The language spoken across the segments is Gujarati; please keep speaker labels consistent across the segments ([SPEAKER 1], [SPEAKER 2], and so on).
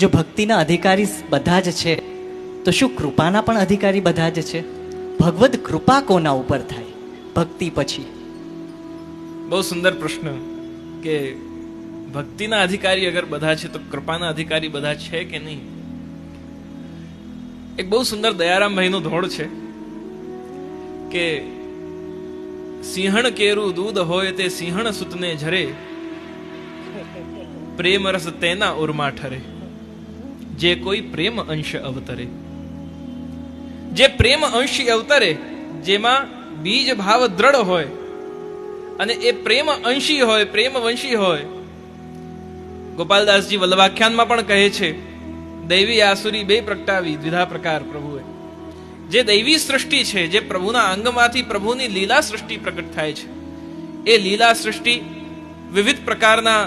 [SPEAKER 1] જો ભક્તિના અધિકારી બધા જ છે તો શું કૃપાના પણ અધિકારી બધા જ છે? ભગવદ કૃપા કોના ઉપર થાય ભક્તિ પછી?
[SPEAKER 2] બહુ સુંદર પ્રશ્ન કે ભક્તિના અધિકારી અગર બધા છે તો કૃપાના અધિકારી બધા છે કે નહીં? એક બહુ સુંદર દયારામભાઈનો ધોળ છે કે સિંહણ કેરું દૂધ હોય તે સિંહણ સુતને ઝરે, પ્રેમ રસ તેના ઉર્મા ઠરે, જે કોઈ પ્રેમ અંશ અવતરે. જે પ્રેમ અંશી અવતરે, જેમાં બીજ ભાવ દ્રઢ હોય અને એ પ્રેમ અંશી હોય, પ્રેમ વંશી હોય. ગોપાલદાસજી વલ્લભાખ્યાનમાં પણ કહે છે, દૈવી આસુરી બે પ્રગટાવી દ્વિધા પ્રકાર પ્રભુએ. જે દૈવી સૃષ્ટિ છે, જે પ્રભુના અંગમાંથી પ્રભુની લીલા સૃષ્ટિ પ્રગટ થાય છે, એ લીલા સૃષ્ટિ વિવિધ પ્રકારના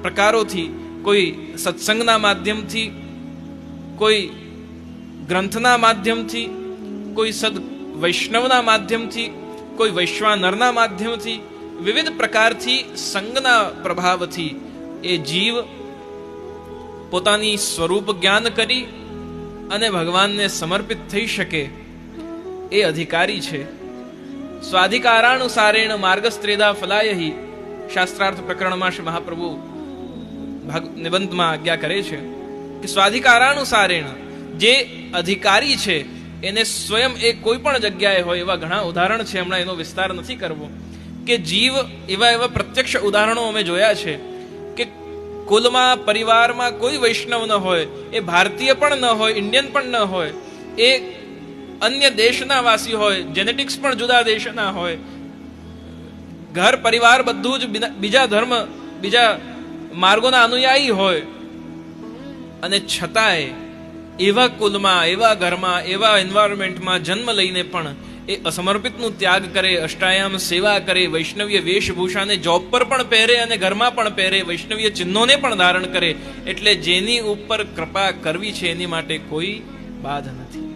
[SPEAKER 2] પ્રકારોથી, કોઈ સત્સંગના માધ્યમથી, કોઈ ગ્રંથના માધ્યમથી, કોઈ સદ વૈષ્ણવના માધ્યમથી, કોઈ વૈશ્વાનરના માધ્યમથી, વિવિધ પ્રકારથી સંગના પ્રભાવથી એ જીવ પોતાની સ્વરૂપ જ્ઞાન કરી અને ભગવાનને સમર્પિત થઈ શકે એ અધિકારી છે. સ્વાધિકારાનુસારેણ માર્ગસ્ત્રેદા ફલાયહી શાસ્ત્રાર્થ પ્રકરણમાં શ્રી મહાપ્રભુ નિબંધમાં આજ્ઞા કરે છે કે સ્વાધિકારાનુસારેણ જે અધિકારી છે એને સ્વયં એ કોઈ પણ જગ્યાએ હોય, એવા ઘણા ઉદાહરણ છે, હમણાં એનો વિસ્તાર નથી કરવો. કે જીવ એવા પ્રત્યક્ષ ઉદાહરણો અમે જોયા છે કે કુલમાં, પરિવારમાં કોઈ વૈષ્ણવ ન હોય, એ ભારતીય પણ ન હોય, ઇન્ડિયન પણ ન હોય, એ અન્ય દેશના વાસી હોય, જેનેટિક્સ પણ જુદા દેશના હોય, ઘર પરિવાર બધું જ બીજા ધર્મ, બીજા માર્ગોના અનુયાયી હોય, અને છતાંય એવા કુલમાં, એવા ઘરમાં, એવા એન્વાયરમેન્ટમાં જન્મ લઈને પણ એ અસમર્પિતનું ત્યાગ કરે, અષ્ટાયામ સેવા કરે, વૈષ્ણવીય વેશભૂષાને જોબ પર પણ પહેરે અને ઘરમાં પણ પહેરે, વૈષ્ણવીય ચિહ્નોને પણ ધારણ કરે. એટલે જેની ઉપર કૃપા કરવી છે એની માટે કોઈ બાધ નથી.